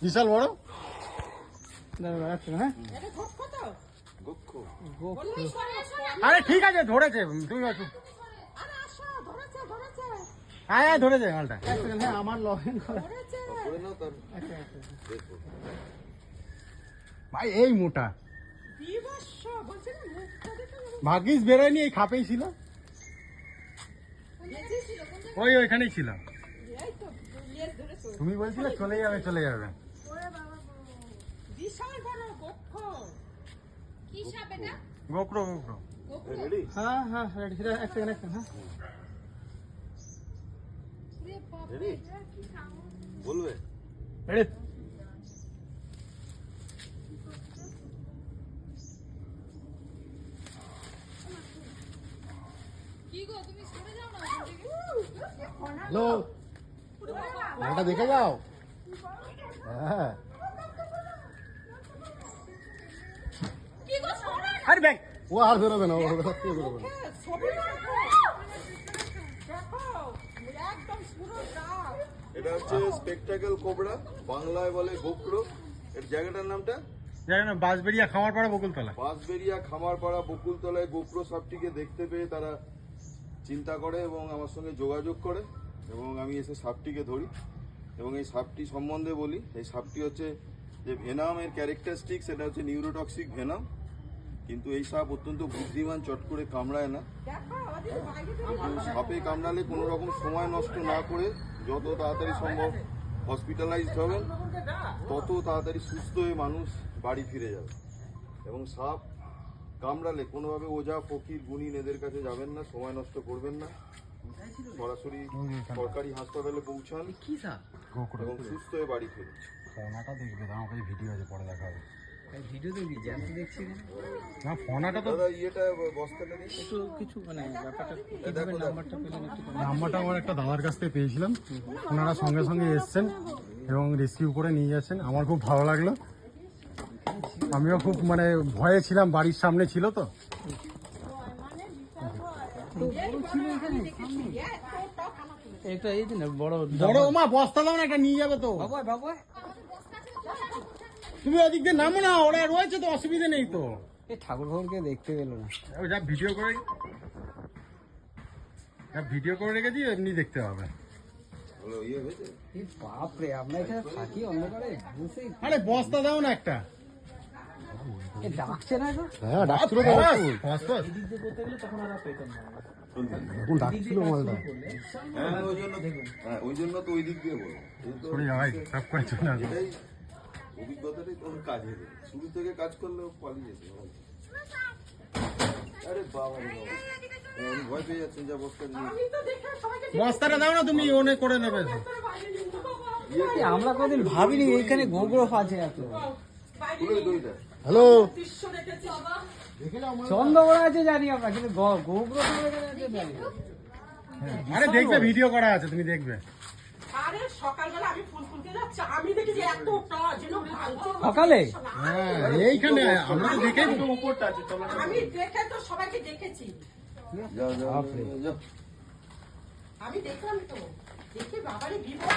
বিশাল বড়। আরে ঠিক আছে, ধরেছে। তুমি হ্যাঁ ধরেছে মালটা। আমার ভাই এই মোটা ভাগ্যিস বেরোয়নি, এই খাপেই ছিল। ওইখানেই ছিল। তুমি বলছিলে চলে যাবে চলে যাবে। GoPro GoPro. হ্যাঁ হ্যাঁ রেডি। এক সেকেন্ড হ্যাঁ বলবে রেডি। হ্যালো, মালটা দেখে যাও। হ্যাঁ আরে ব্যাগ ও আর বেরোবে না, ও বেরোবে না। এটা হচ্ছে স্পেকটাকেল কোবরা, বাংলায় বলে গোপ্রো। এর জায়গাটার নামটা বাঁশবেড়িয়া খামারপাড়া বকুলতলা। বাঁশবেড়িয়া খামারপাড়া বকুলতলায় গোপ্রো সাপটিকে দেখতে পেয়ে তারা চিন্তা করে এবং আমার সঙ্গে যোগাযোগ করে এবং আমি এসে সাপটিকে ধরি এবং এই সাপটি সম্বন্ধে বলি। এই সাপটি হচ্ছে যে ভেনাম এর ক্যারেক্টারিস্টিক, সেটা হচ্ছে নিউরোটক্সিক ভেনাম। কিন্তু এই সাপ অত্যন্ত বুদ্ধিমান, চট করে কামড়ায় না। সাপে কামড়ালে কোনো রকম সময় নষ্ট না করে যত তাড়াতাড়ি সম্ভব হসপিটালাইজড হবেন, তত তাড়াতাড়ি সুস্থ হয়ে মানুষ বাড়ি ফিরে যাবে। এবং সাপ কামড়ালে কোনোভাবে ওঝা ফকির গুণিন এদের কাছে যাবেন না, সময় নষ্ট করবেন না, সরাসরি সরকারি হাসপাতালে পৌঁছান এবং সুস্থ হয়ে বাড়ি ফিরুন। ফোনাটা দেখবে, আমার কাছে ভিডিও আছে, পরে দেখা হবে। ভিডিও দেখবি, জ্যান্ত দেখছি না ফোনাটা তো দাদা ইয়েটা বস্তাটা দিন। একটু কিছু মানে ব্যাপারটা কিভাবে নাম্বারটা পেলেন একটু নাম্বারটা আমার একটা দাদার কাছ থেকে পেয়েছিলাম। ওনারা সঙ্গে সঙ্গে এসছেন এবং রেস্কিউ করে নিয়ে যাচ্ছেন। আমার খুব ভালো লাগলো। আমিও খুব মানে ভয়ে ছিলাম, বাড়ির সামনে ছিল তো। এটা এই দিন বড় বড় মা বস্তা দাও না, একটা নিয়ে যাবে তো। বাবা বাবা তুমি ওদিক দিয়ে নামো না, ওরা রয়েছে তো, অসুবিধা নেই তো। এই ঠাকুর ঘরকে দেখতে পেল না। ওই যা ভিডিও করে রেখেছি, এমনি দেখতে হবে। হলো ইয়ে হয়েছে। এই বাপ রে, আমরা এখানে থাকি অন্ধকারে, বুঝেই আরে বস্তা দাও না একটা। এ ডাকছে না তো। হ্যাঁ ডাকছিল তো। এদিক দিয়ে করতে গেলে তখন আর পেতেন না। এখন ডাকছিল মালটা। হ্যাঁ ওই জন্য তো ওই দিক দিয়ে বলো। সরি ভাই, সব করে চলে আসবে। এটাই অভিজ্ঞতাটাই তোর কাজে দেবে। শুরু থেকে কাজ করলেও পালিয়ে যেতে হবে। আরে বাবা রে বাবা, উনি ভয় পেয়ে যাচ্ছেন যা বস্তা নিয়ে। বস্তাটা দাও না তুমি, ওনে করে নেবে। এই আমরা কোনদিন ভাবিনি এইখানে গোগ্রো আছে এত। তুলে দইটা। হ্যালো, চন্দ্রগড় আছে জানি আমরা, কিন্তু গোগ্রো এখানে আছে জানি না। আরে দেখবে ভিডিও করা আছে, তুমি দেখবে। আরে সকালবেলা আমি ফুল তুলতে যাচ্ছি, আমি দেখি যে এত যেন ভাঙচুর সকালে? হ্যাঁ এইখানে আমরা তো দেখেই আমি দেখে তো সবাইকে দেখেছি, যাও যাও যাও। আমি দেখলাম তো, দেখে বাবারে বিপদ।